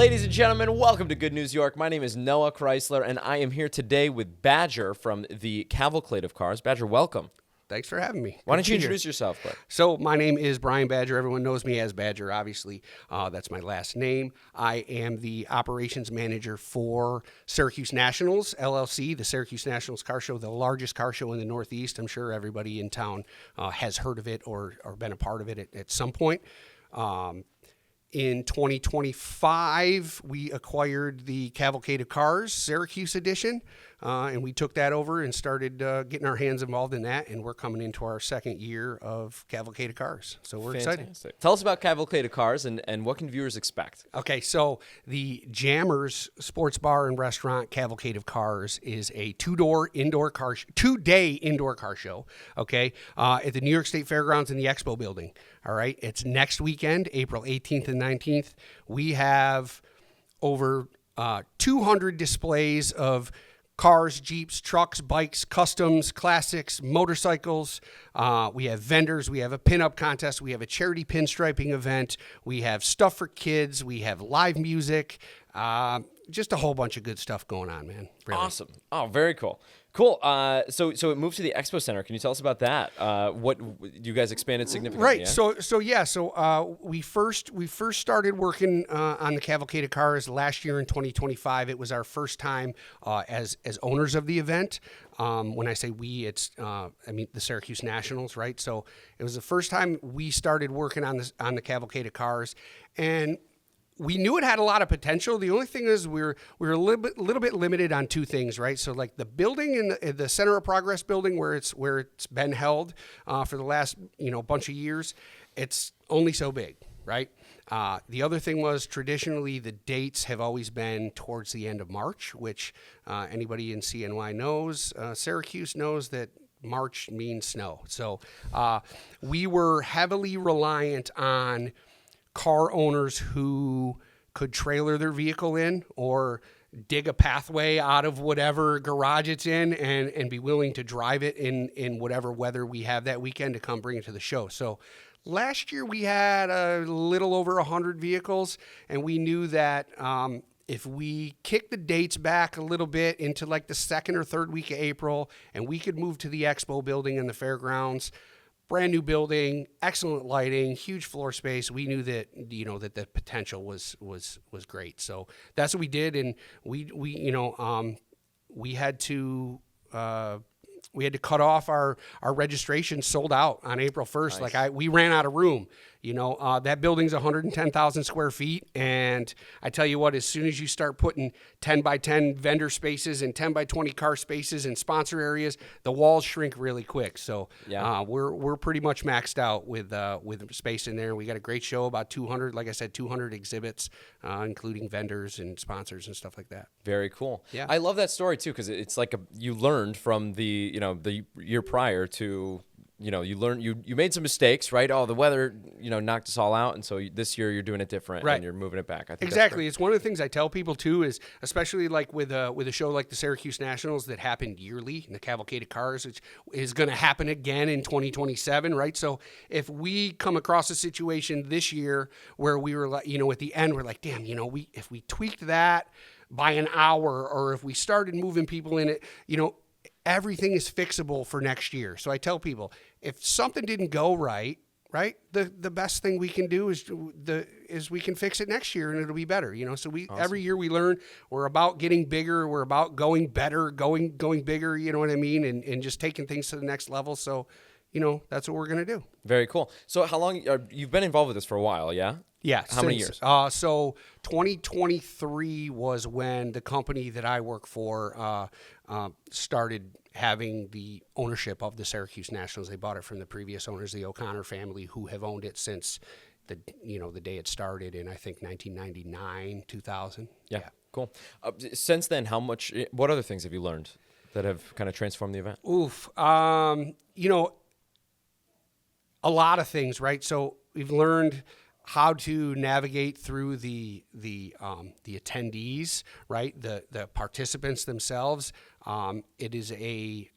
ladies and gentlemen, welcome to Good News York. My name is Noah Chrysler, and I am here today with Badger from the Cavalcade of Cars. Badger, welcome. Thanks for having me. Why don't you introduce yourself, bud? So my name is Brian Badger. Everyone knows me as Badger, obviously. That's my last name. I am the operations manager for Syracuse Nationals, LLC, the Syracuse Nationals car show, the largest car show in the Northeast. I'm sure everybody in town has heard of it or been a part of it at some point. In 2025, we acquired the Cavalcade of Cars, Syracuse Edition, and we took that over and started getting our hands involved in that, and we're coming into our second year of Cavalcade of Cars, so we're excited. Tell us about Cavalcade of Cars and what can viewers expect? Okay, so the Jammers Sports Bar and Restaurant Cavalcade of Cars is a two-day indoor car show, okay, at the New York State Fairgrounds in the Expo building. All right, it's next weekend, April 18th and 19th. We have over 200 displays of cars, Jeeps, trucks, bikes, customs, classics, motorcycles. We have vendors. We have a pinup contest. We have a charity pinstriping event. We have stuff for kids. We have live music. Just a whole bunch of good stuff going on, man. Really. Awesome. Oh, very cool. Cool. So it moved to the Expo Center. Can you tell us about that? What you guys expanded significantly? Right. Yeah? So we first started working on the Cavalcade of Cars last year in 2025. It was our first time as owners of the event. When I say we, it's I mean the Syracuse Nationals, right? So it was the first time we started working on the Cavalcade of Cars, and we knew it had a lot of potential. The only thing is we were a little bit limited on two things, right? So like the building in the Center of Progress building where it's been held for the last bunch of years, it's only so big, right? The other thing was traditionally the dates have always been towards the end of March, which anybody in CNY knows. Syracuse knows that March means snow. So we were heavily reliant on car owners who could trailer their vehicle in or dig a pathway out of whatever garage it's in and be willing to drive it in whatever weather we have that weekend to come bring it to the show. So last year we had a little over 100 vehicles, and we knew that if we kick the dates back a little bit into like the second or third week of April, and we could move to the Expo building in the Fairgrounds, brand new building, excellent lighting, huge floor space. We knew that that the potential was great. So that's what we did, and we had to cut off our registration. Sold out on April 1st. Nice. Like we ran out of room. That building's 110,000 square feet. And I tell you what, as soon as you start putting 10 by 10 vendor spaces and 10 by 20 car spaces and sponsor areas, the walls shrink really quick. So yeah. We're pretty much maxed out with space in there. We got a great show, about 200, like I said, 200 exhibits, including vendors and sponsors and stuff like that. Very cool. Yeah. I love that story too, because it's like you learned from the year prior to, you made some mistakes, right? Oh, the weather, knocked us all out. And so this year you're doing it different, right, and you're moving it back. I think exactly. It's one of the things I tell people too, is especially like with a show like the Syracuse Nationals that happened yearly, and the Cavalcade of Cars, which is going to happen again in 2027, right? So if we come across a situation this year where we were like, at the end, we're like, damn, if we tweaked that by an hour, or if we started moving people in it, everything is fixable for next year. So I tell people, if something didn't go right, the best thing we can do is we can fix it next year and it'll be better. So Awesome. Every year year we learn. We're about getting bigger. We're about going better, going bigger. You know what I mean? And just taking things to the next level. So, that's what we're gonna do. Very cool. So how long you've been involved with this for a while? Yeah. Yeah. How many years? So 2023 was when the company that I work for started having the ownership of the Syracuse Nationals. They bought it from the previous owners, the O'Connor family, who have owned it since the day it started in, I think, 1999, 2000. Yeah. Cool. Since then, what other things have you learned that have kind of transformed the event? A lot of things, right? So we've learned how to navigate through the attendees, right? The participants themselves. It is a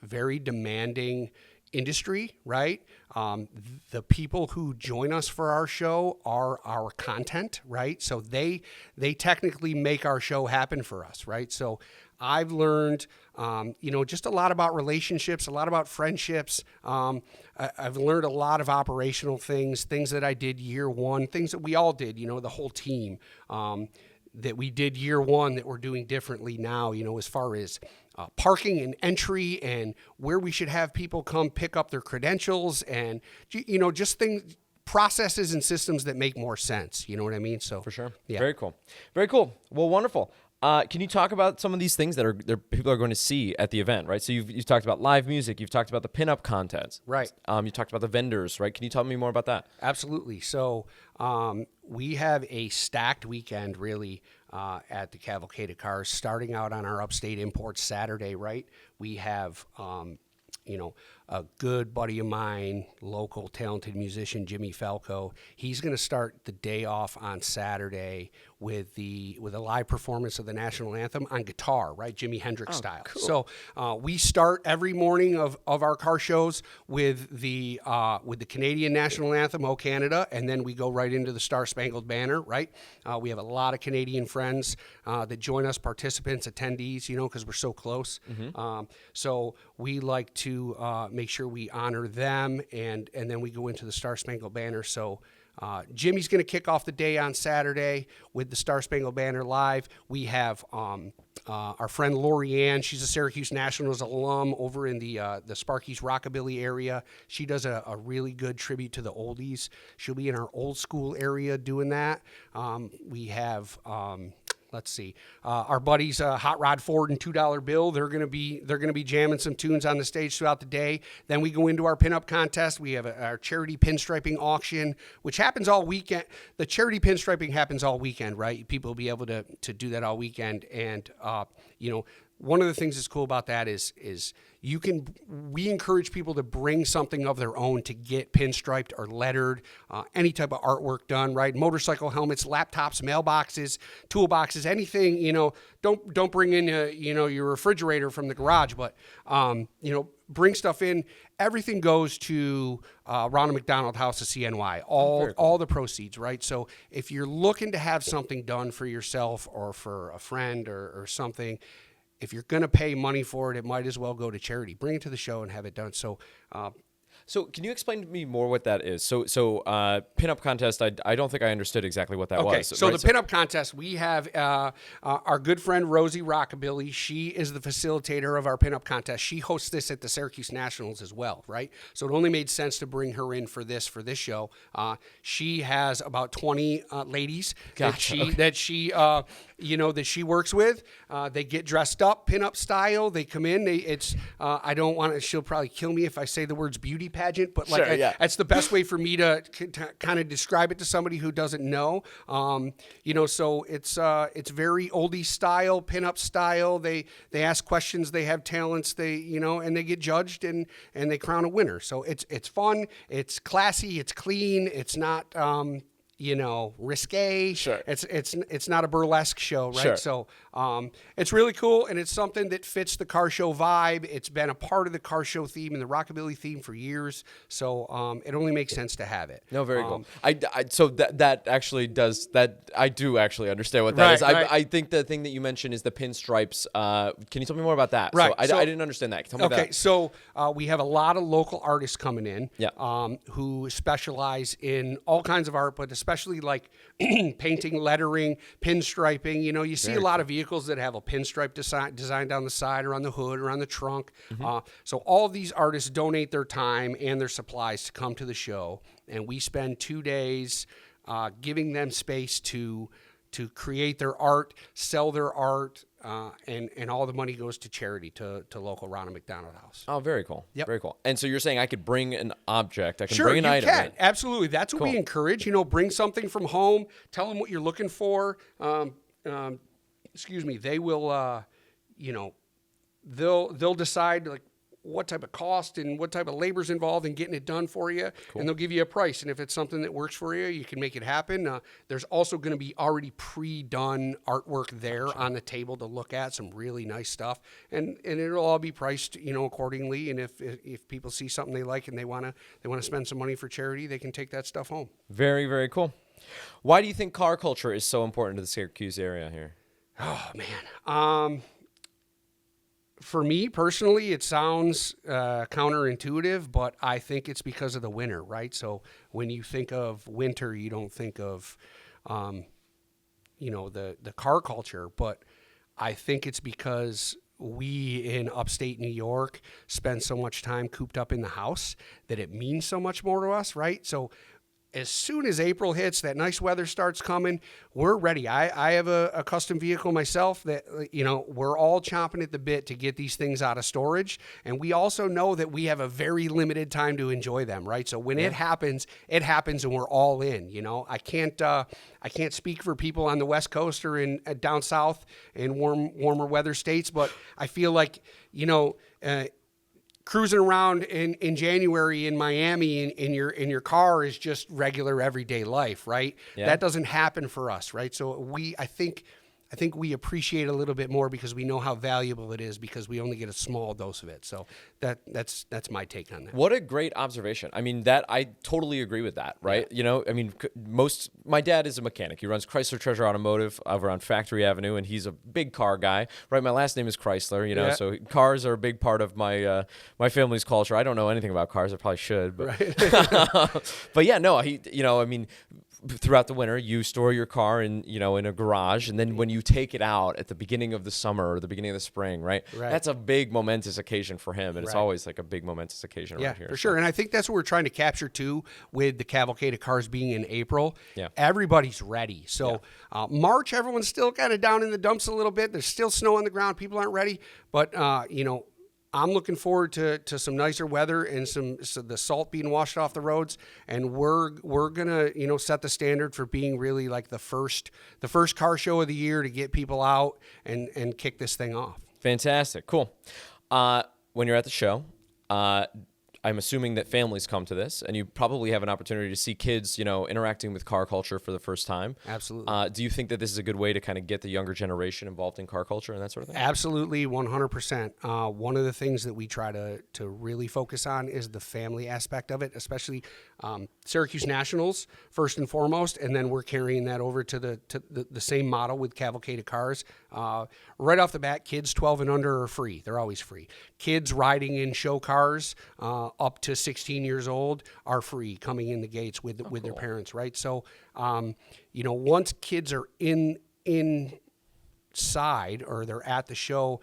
very demanding industry, right? The people who join us for our show are our content, right? So they technically make our show happen for us, right? So I've learned, just a lot about relationships, a lot about friendships. I've learned a lot of operational things that I did year one, things that we all did, the whole team, that we did year one that we're doing differently now, as far as parking and entry and where we should have people come pick up their credentials and, just things, processes and systems that make more sense. You know what I mean? So For sure. Yeah. Very cool. Very cool. Well, wonderful. Can you talk about some of these things that people are going to see at the event, right? So you've talked about live music. You've talked about the pinup contest. Right. You talked about the vendors, right? Can you tell me more about that? Absolutely. So we have a stacked weekend, really, at the Cavalcade of Cars, starting out on our Upstate Imports Saturday, right? We have, a good buddy of mine, local talented musician, Jimmy Falco. He's going to start the day off on Saturday with a live performance of the national anthem on guitar, right? Jimi Hendrix style. Cool. So we start every morning of our car shows with the Canadian national anthem, "O Canada," and then we go right into the Star Spangled Banner, right? We have a lot of Canadian friends that join us, participants, attendees, because we're so close. So we like to make sure we honor them, and then we go into the Star Spangled Banner. So Jimmy's going to kick off the day on Saturday with the Star Spangled Banner live. We have our friend Lori Ann. She's a Syracuse Nationals alum over in the Sparky's Rockabilly area. She does a really good tribute to the oldies. She'll be in our old school area doing that. We have let's see, our buddies Hot Rod Ford and $2 Bill. They're gonna be jamming some tunes on the stage throughout the day. Then we go into our pinup contest. We have our charity pinstriping auction, which happens all weekend. The charity pinstriping happens all weekend, right? People will be able to do that all weekend. And one of the things that's cool about that is we encourage people to bring something of their own to get pinstriped or lettered, any type of artwork done, right? Motorcycle helmets, laptops, mailboxes, toolboxes, anything, don't bring in, your refrigerator from the garage, but, bring stuff in. Everything goes to Ronald McDonald House of CNY, all the proceeds, right? So if you're looking to have something done for yourself or for a friend or something, if you're going to pay money for it, it might as well go to charity. Bring it to the show and have it done. So can you explain to me more what that is? So pinup contest, I don't think I understood exactly what that was. So the pinup contest, we have our good friend Rosie Rockabilly. She is the facilitator of our pinup contest. She hosts this at the Syracuse Nationals as well, right? So it only made sense to bring her in for this show. She has about 20 ladies that she works with. They get dressed up pinup style. They come in. I don't want to. She'll probably kill me if I say the words beauty pageant, but that's the best way for me to kind of describe it to somebody who doesn't know. So it's very oldie style, pinup style. They ask questions, they have talents, and they get judged and they crown a winner. So it's fun, it's classy, it's clean, it's not risque. Sure. It's not a burlesque show, right? Sure. So it's really cool, and it's something that fits the car show vibe. It's been a part of the car show theme and the rockabilly theme for years. So it only makes sense to have it. No, very cool. So that actually does that. I do actually understand what that is. Right. I think the thing that you mentioned is the pinstripes. Can you tell me more about that? Right. So I didn't understand that. Tell me that. Okay. So we have a lot of local artists coming in. Yeah. Who specialize in all kinds of art, but especially like painting, lettering, pinstriping. You see a lot of vehicles that have a pinstripe design down the side or on the hood or on the trunk. So all of these artists donate their time and their supplies to come to the show, and we spend 2 days giving them space to create their art, sell their art, and all the money goes to charity, to local Ronald McDonald House. Oh, very cool. Yep. Very cool. And so you're saying I could bring an object. I can Sure, bring an you item. can. Right? Absolutely. That's what we encourage. Bring something from home. Tell them what you're looking for. They will, they'll decide like what type of cost and what type of labor's involved in getting it done for you, and they'll give you a price. And if it's something that works for you, you can make it happen. There's also going to be already pre-done artwork there on the table to look at, some really nice stuff, and it'll all be priced, accordingly. And if people see something they like and they want to spend some money for charity, they can take that stuff home. Very, very cool. Why do you think car culture is so important to the Syracuse area here? Oh man. For me personally, it sounds counterintuitive, but I think it's because of the winter, right? So when you think of winter, you don't think of, the car culture, but I think it's because we in upstate New York spend so much time cooped up in the house that it means so much more to us, right? So as soon as April hits, that nice weather starts coming, we're ready. I have a custom vehicle myself that, we're all chomping at the bit to get these things out of storage. And we also know that we have a very limited time to enjoy them, right? So when it happens and we're all in, I can't speak for people on the West Coast or in down south in warmer weather states, but I feel like, cruising around in January in Miami in your car is just regular everyday life, right? Yeah. That doesn't happen for us, right? So I think we appreciate a little bit more because we know how valuable it is because we only get a small dose of it. So that's my take on that. What a great observation. I mean, I totally agree with that, right? Yeah. My dad is a mechanic. He runs Chrysler Treasure Automotive over on Factory Avenue, and he's a big car guy, right? My last name is Chrysler, so cars are a big part of my my family's culture. I don't know anything about cars. I probably should, but right. But yeah, no, throughout the winter, you store your car in a garage, and then when you take it out at the beginning of the summer or the beginning of the spring, right? That's a big momentous occasion for him, and it's always like a big momentous occasion around here. For sure. And I think that's what we're trying to capture too with the Cavalcade of Cars being in April. Yeah. Everybody's ready. So March, everyone's still kind of down in the dumps a little bit. There's still snow on the ground. People aren't ready, but I'm looking forward to some nicer weather and the salt being washed off the roads, and we're gonna set the standard for being really like the first car show of the year to get people out and kick this thing off. Fantastic, cool. When you're at the show, I'm assuming that families come to this, and you probably have an opportunity to see kids, interacting with car culture for the first time. Absolutely. Do you think that this is a good way to kind of get the younger generation involved in car culture and that sort of thing? Absolutely, 100%. One of the things that we try to really focus on is the family aspect of it, especially Syracuse Nationals first and foremost, and then we're carrying that over to the same model with Cavalcade of Cars. Right off the bat, kids 12 and under are free. They're always free. Kids riding in show cars up to 16 years old are free coming in the gates with their parents, right? So, once kids are inside or they're at the show,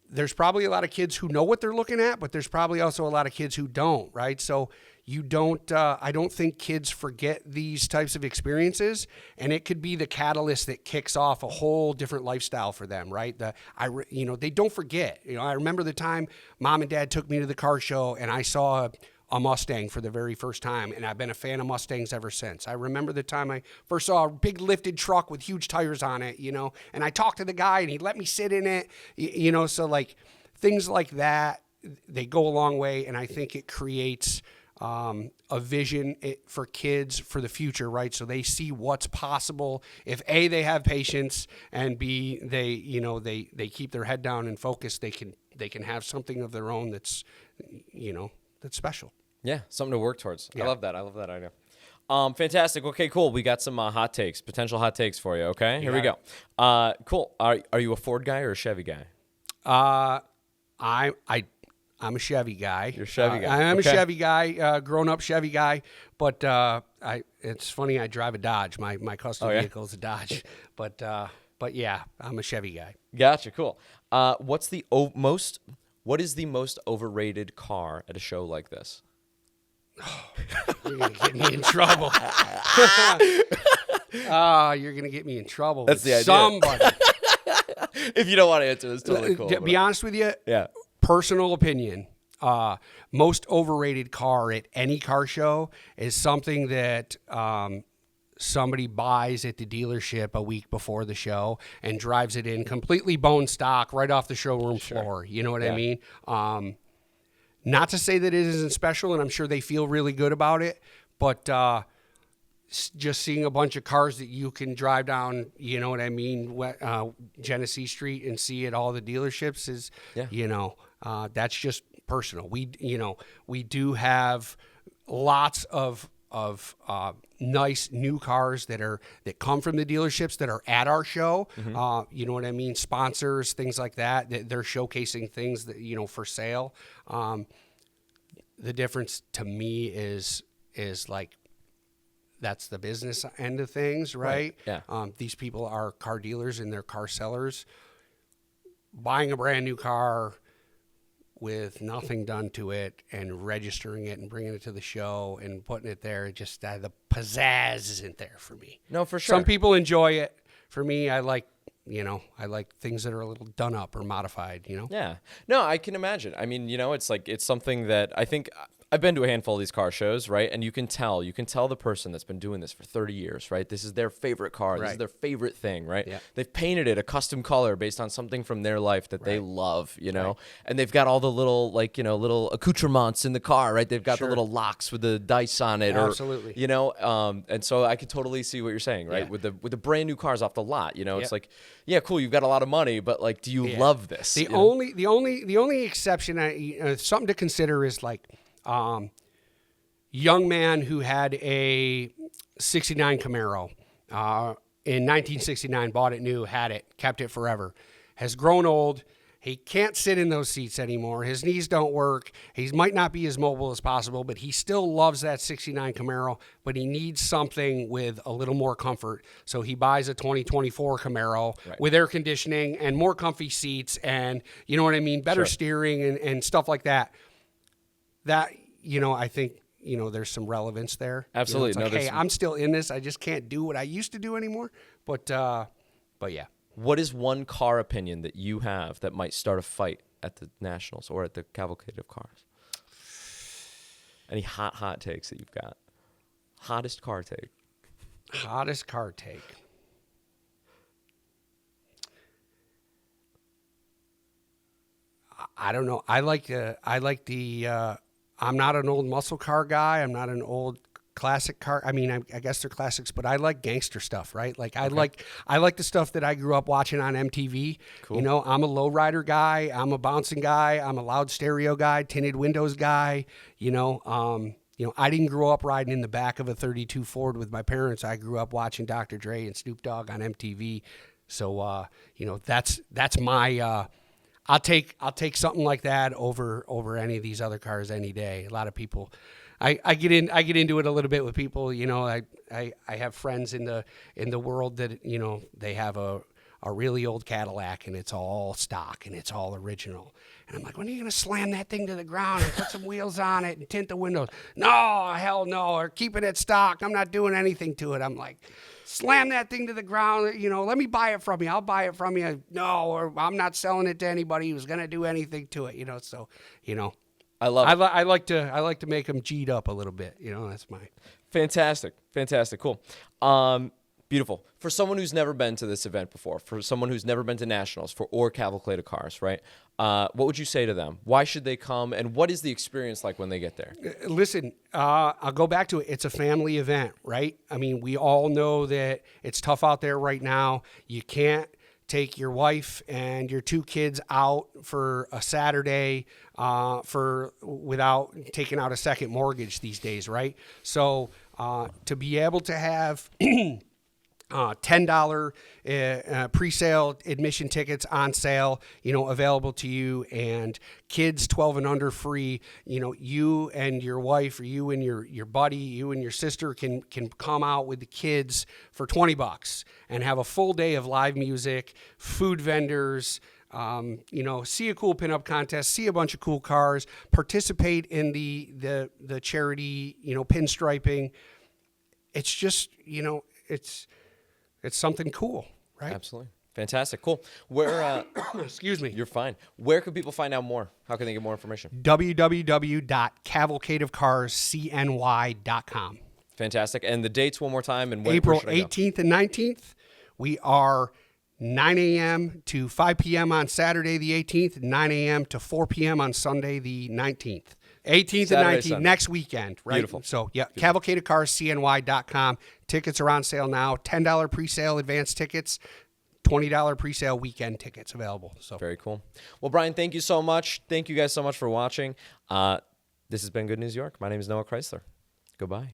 there's probably a lot of kids who know what they're looking at, but there's probably also a lot of kids who don't, right? So I don't think kids forget these types of experiences, and it could be the catalyst that kicks off a whole different lifestyle for them, right? They don't forget. I remember the time Mom and Dad took me to the car show, and I saw a Mustang for the very first time, and I've been a fan of Mustangs ever since. I remember the time I first saw a big lifted truck with huge tires on it, and I talked to the guy, and he let me sit in it, so like things like that, they go a long way, and I think it creates a vision for kids for the future, right? So they see what's possible if A, they have patience, and B, they keep their head down and focus. They can have something of their own that's special. Yeah, something to work towards. Yeah. I love that idea. Fantastic. Okay, cool. We got some potential hot takes for you. Okay, here we go. Cool. Are you a Ford guy or a Chevy guy? I'm a Chevy guy. You're a Chevy guy. I'm a Chevy guy, grown up Chevy guy. But it's funny. I drive a Dodge. My custom vehicle is a Dodge. But yeah, I'm a Chevy guy. Gotcha. Cool. What is the most overrated car at a show like this? You're gonna get me in trouble. You're gonna get me in trouble. That's with the idea. Somebody. If you don't want to answer, it's totally cool. To be honest with you, personal opinion, most overrated car at any car show is something that somebody buys at the dealership a week before the show and drives it in completely bone stock right off the showroom floor. You know what I mean? Not to say that it isn't special, and I'm sure they feel really good about it, but just seeing a bunch of cars that you can drive down, you know what I mean, Genesee Street and see at all the dealerships is, that's just personal. We do have lots of nice new cars that come from the dealerships that are at our show. You know what I mean? Sponsors, things like that. They're showcasing things that, for sale. The difference to me is like, that's the business end of things, right? Yeah. These people are car dealers and they're car sellers. Buying a brand new car with nothing done to it and registering it and bringing it to the show and putting it there, just the pizzazz isn't there for me. No, for sure. Some people enjoy it. For me, I like things that are a little done up or modified, Yeah. No, I can imagine. I mean, it's something that I think I've been to a handful of these car shows, right? And you can tell the person that's been doing this for 30 years, right? This is their favorite car. This is their favorite thing, right? Yeah. They've painted it a custom color based on something from their life that they love, And they've got all the little, little accoutrements in the car, right? They've got the little locks with the dice on it. Absolutely. And so I could totally see what you're saying, right? Yeah. With the brand new cars off the lot, it's like, yeah, cool, you've got a lot of money, but like, do you love this? The only exception, something to consider is like, young man who had a 69 Camaro in 1969, bought it new, had it, kept it forever, has grown old. He can't sit in those seats anymore. His knees don't work. He might not be as mobile as possible, but he still loves that 69 Camaro, but he needs something with a little more comfort. So he buys a 2024 Camaro with air conditioning and more comfy seats and, you know what I mean, better steering and stuff like that. That, I think, there's some relevance there. Absolutely. It's like, hey, I'm still in this. I just can't do what I used to do anymore. But yeah. What is one car opinion that you have that might start a fight at the Nationals or at the Cavalcade of Cars? Any hot takes that you've got? Hottest car take. Hottest car take. I don't know. I like the I'm not an old muscle car guy. I'm not an old classic car. I mean, I guess they're classics, but I like gangster stuff, right? Like I like the stuff that I grew up watching on MTV. Cool. I'm a lowrider guy. I'm a bouncing guy. I'm a loud stereo guy, tinted windows guy. I didn't grow up riding in the back of a 32 Ford with my parents. I grew up watching Dr. Dre and Snoop Dogg on MTV. So, that's my. I'll take something like that over any of these other cars any day. A lot of people, I get into it a little bit with people. I have friends in the world that they have a really old Cadillac and it's all stock and it's all original. And I'm like, when are you gonna slam that thing to the ground and put some wheels on it and tint the windows? No, hell no. Or keep it at stock. I'm not doing anything to it. I'm like, slam that thing to the ground. Let me buy it from you. I'll buy it from you. No, or I'm not selling it to anybody who's gonna do anything to it. So I love it. I like to make them G'd up a little bit. That's my Fantastic. Cool. Beautiful. For someone who's never been to this event before, for someone who's never been to Nationals or Cavalcade of Cars, right? What would you say to them? Why should they come? And what is the experience like when they get there? Listen, I'll go back to it. It's a family event, right? I mean, we all know that it's tough out there right now. You can't take your wife and your two kids out for a Saturday without taking out a second mortgage these days, right? So to be able to have $10 pre-sale admission tickets on sale, available to you, and kids 12 and under free. You and your wife, or you and your buddy, you and your sister can come out with the kids for $20 and have a full day of live music, food vendors. See a cool pinup contest, see a bunch of cool cars, participate in the charity, pinstriping. It's just, it's something cool, right? Absolutely. Fantastic. Cool. Where, excuse me. You're fine. Where can people find out more? How can they get more information? www.cavalcadeofcarscny.com. Fantastic. And the dates one more time. And April 18th and 19th. We are 9 a.m. to 5 p.m. on Saturday the 18th, 9 a.m. to 4 p.m. on Sunday the 19th. 18th Saturday, and 19th, Sunday. next weekend, right? Beautiful. So, yeah, Cavalcade of Cars, CNY.com. Tickets are on sale now. $10 pre-sale advance tickets, $20 pre-sale weekend tickets available. So Very cool. Well, Brian, thank you so much. Thank you guys so much for watching. This has been Good News York. My name is Noah Chrysler. Goodbye.